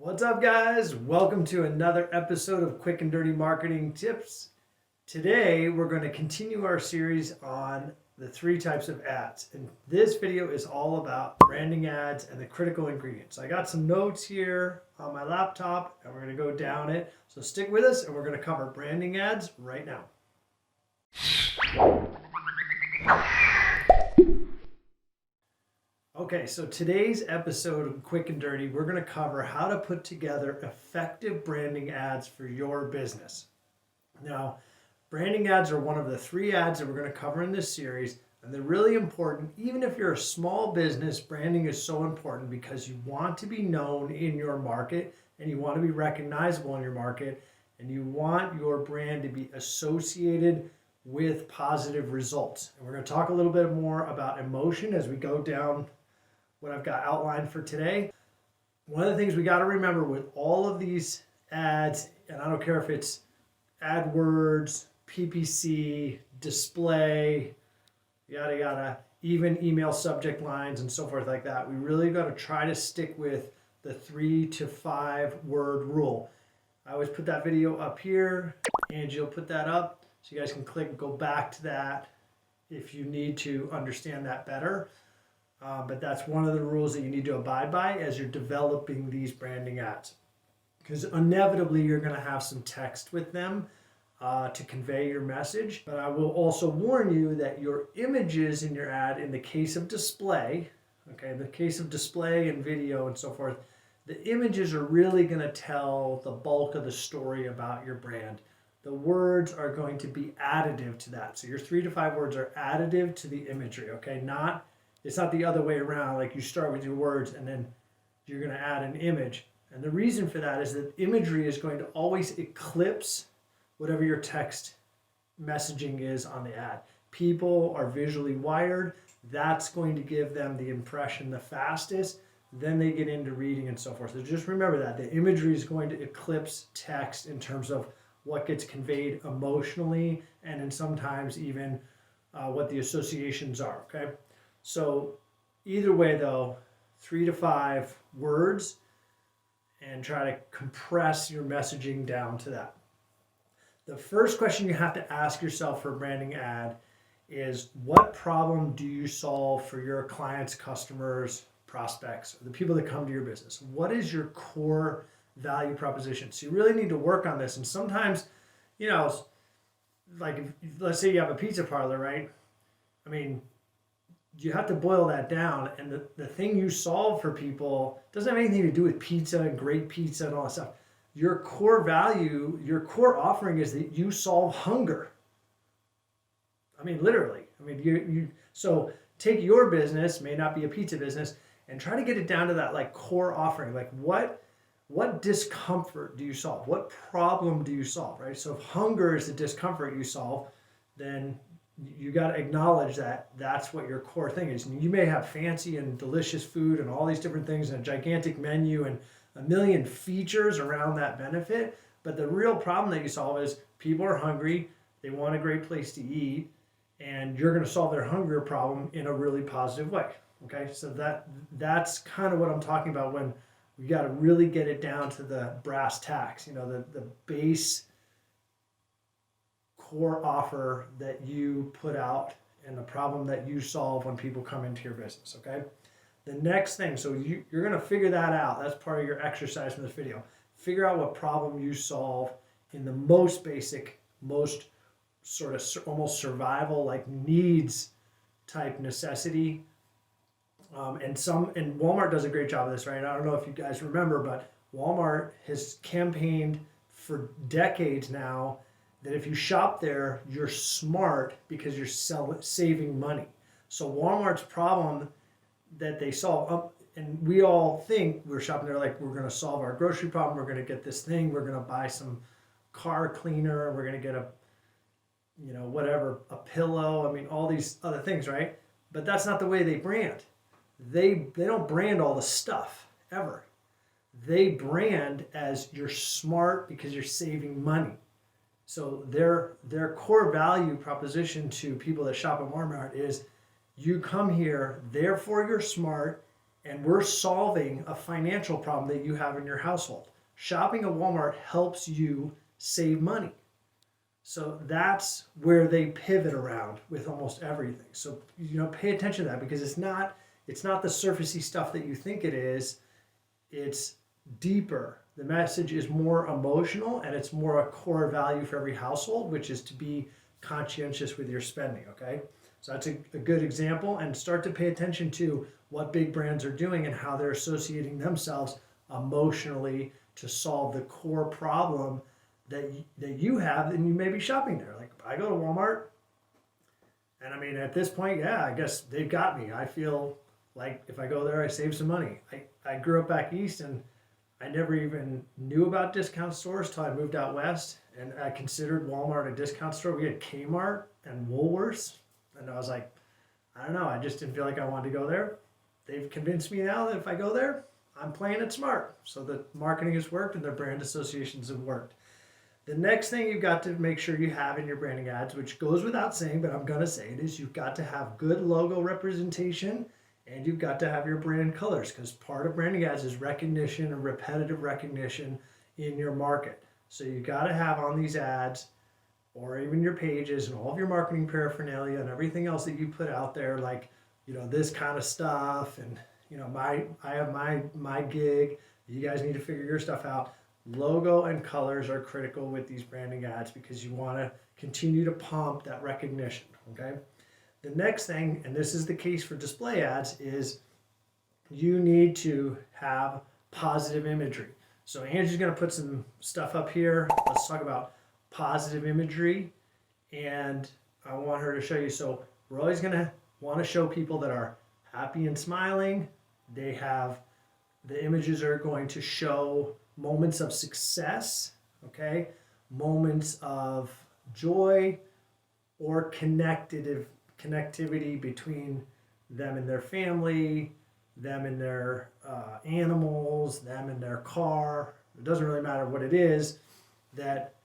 What's up, guys? Welcome to another episode of Quick and Dirty Marketing Tips. Today, we're going to continue our series on the three types of ads. And this video is all about branding ads and the critical ingredients. I got some notes here on my laptop, and we're going to go down it. So stick with us, and we're going to cover branding ads right now. Okay, so today's episode of Quick and Dirty, we're going to cover how to put together effective branding ads for your business. Now, branding ads are one of the three ads that we're going to cover in this series, and they're really important. Even if you're a small business, branding is so important because you want to be known in your market and you want to be recognizable in your market and you want your brand to be associated with positive results. And we're going to talk a little bit more about emotion as we go down what I've got outlined for today. One of the things we got to remember with all of these ads, and I don't care if it's AdWords, PPC, display, yada yada, even email subject lines and so forth like that, we really got to try to stick with the 3 to 5 word rule. I always put that video up here. Angie will put that up so you guys can click and go back to that if you need to understand that better. But that's one of the rules that you need to abide by as you're developing these branding ads. Because inevitably you're going to have some text with them to convey your message. But I will also warn you that your images in your ad, in the case of display, in the case of display and video and so forth, the images are really going to tell the bulk of the story about your brand. The words are going to be additive to that. So your 3 to 5 words are additive to the imagery, okay? It's not the other way around, like you start with your words and then you're going to add an image. And the reason for that is that imagery is going to always eclipse whatever your text messaging is on the ad. People are visually wired. That's going to give them the impression the fastest. Then they get into reading and so forth. So just remember that. The imagery is going to eclipse text in terms of what gets conveyed emotionally and in sometimes even what the associations are, okay? So either way though, 3 to 5 words and try to compress your messaging down to that. The first question you have to ask yourself for a branding ad is, what problem do you solve for your clients, customers, prospects, or the people that come to your business? What is your core value proposition? So you really need to work on this. And sometimes, like let's say you have a pizza parlor, right? I mean, you have to boil that down, and the thing you solve for people doesn't have anything to do with pizza and great pizza and all that stuff. Your core value, your core offering is that you solve hunger. I mean, literally. I mean, so take your business, may not be a pizza business, and try to get it down to that like core offering. Like what discomfort do you solve? What problem do you solve, right? So if hunger is the discomfort you solve, then you got to acknowledge that that's what your core thing is. And you may have fancy and delicious food and all these different things and a gigantic menu and a million features around that benefit. But the real problem that you solve is people are hungry, they want a great place to eat, and you're going to solve their hunger problem in a really positive way. Okay, so that's kind of what I'm talking about when we got to really get it down to the brass tacks, the base core offer that you put out and the problem that you solve when people come into your business, okay? The next thing, so you're going to figure that out. That's part of your exercise from this video. Figure out what problem you solve in the most basic, most sort of almost survival, like needs type necessity. And Walmart does a great job of this, right? I don't know if you guys remember, but Walmart has campaigned for decades now that if you shop there, you're smart because you're saving money. So Walmart's problem that they solve, and we all think we're shopping there like we're going to solve our grocery problem, we're going to get this thing, we're going to buy some car cleaner, we're going to get a pillow, I mean all these other things, right? But that's not the way they brand. They don't brand all the stuff ever. They brand as you're smart because you're saving money. So their core value proposition to people that shop at Walmart is, you come here, therefore you're smart, and we're solving a financial problem that you have in your household. Shopping at Walmart helps you save money. So that's where they pivot around with almost everything. So pay attention to that, because it's not the surfacey stuff that you think it is. It's deeper. The message is more emotional, and it's more a core value for every household, which is to be conscientious with your spending, okay? So that's a good example, and start to pay attention to what big brands are doing and how they're associating themselves emotionally to solve the core problem that you have, and you may be shopping there. Like, I go to Walmart, and I mean, at this point, yeah, I guess they've got me. I feel like if I go there, I save some money. I grew up back east, and I never even knew about discount stores till I moved out west, and I considered Walmart a discount store. We had Kmart and Woolworths, and I was like, I don't know, I just didn't feel like I wanted to go there. They've convinced me now that if I go there, I'm playing it smart. So the marketing has worked and their brand associations have worked. The next thing you've got to make sure you have in your branding ads, which goes without saying, but I'm going to say it, is you've got to have good logo representation, and you've got to have your brand colors, because part of branding ads is recognition and repetitive recognition in your market. So you've got to have on these ads, or even your pages and all of your marketing paraphernalia and everything else that you put out there, like, this kind of stuff, and I have my gig. You guys need to figure your stuff out. Logo and colors are critical with these branding ads, because you want to continue to pump that recognition, okay? The next thing, and this is the case for display ads, is you need to have positive imagery. So Angie's going to put some stuff up here. Let's talk about positive imagery, and I want her to show you. So we're always going to want to show people that are happy and smiling. The images are going to show moments of success, okay? Moments of joy, or connectivity between them and their family, them and their animals, them and their car. It doesn't really matter what it is, that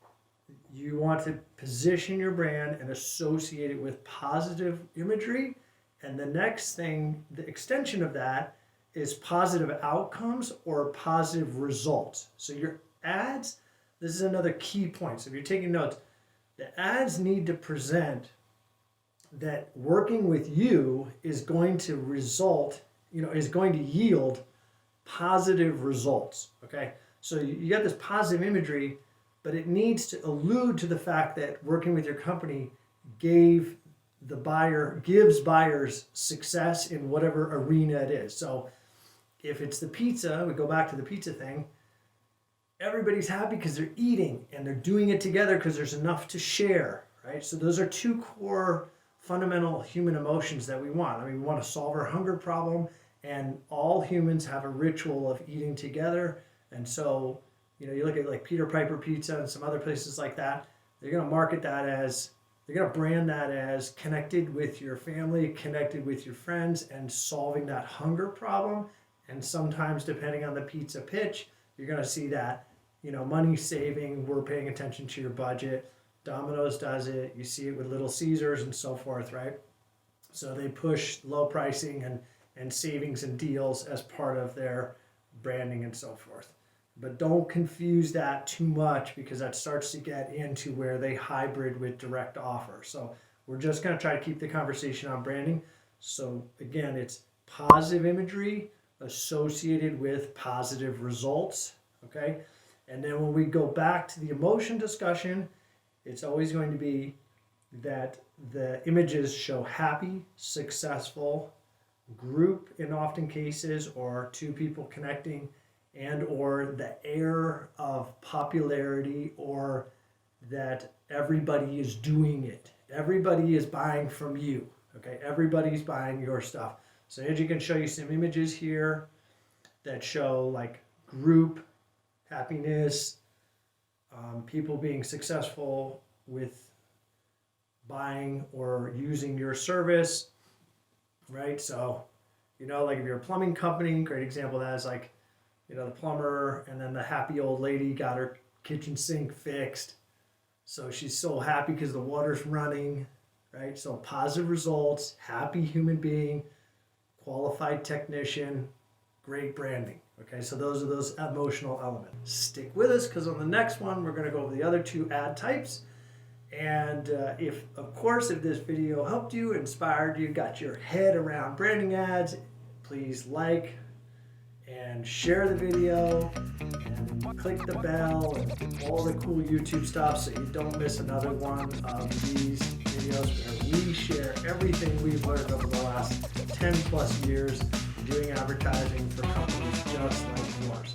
you want to position your brand and associate it with positive imagery. And the next thing, the extension of that, is positive outcomes or positive results. So your ads, this is another key point. So if you're taking notes, the ads need to present that working with you is going to result, is going to yield positive results, okay? So you got this positive imagery, but it needs to allude to the fact that working with your company gives buyers success in whatever arena it is. So if it's the pizza, we go back to the pizza thing, everybody's happy because they're eating, and they're doing it together because there's enough to share, right? So those are two core fundamental human emotions that we want. I mean, we want to solve our hunger problem, and all humans have a ritual of eating together. And so, you look at like Peter Piper Pizza and some other places like that, they're going to brand that as connected with your family, connected with your friends, and solving that hunger problem. And sometimes, depending on the pizza pitch, you're going to see that, money saving, we're paying attention to your budget. Domino's does it. You see it with Little Caesars and so forth, right? So they push low pricing and savings and deals as part of their branding and so forth. But don't confuse that too much, because that starts to get into where they hybrid with direct offer. So we're just going to try to keep the conversation on branding. So again, it's positive imagery associated with positive results, okay? And then when we go back to the emotion discussion, it's always going to be that the images show happy, successful, group in often cases, or two people connecting, and or the air of popularity, or that everybody is doing it. Everybody is buying from you, okay? Everybody's buying your stuff. So Angie can show you some images here that show like group, happiness, people being successful with buying or using your service, right? So, like if you're a plumbing company, great example of that is like, the plumber, and then the happy old lady got her kitchen sink fixed. So she's so happy because the water's running, right? So positive results, happy human being, qualified technician, great branding. Okay, so those are those emotional elements. Stick with us, because on the next one, we're going to go over the other two ad types. And if this video helped you, inspired you, got your head around branding ads, please like and share the video and click the bell and all the cool YouTube stuff so you don't miss another one of these videos where we share everything we've learned over the last 10 plus years doing advertising for companies just like yours.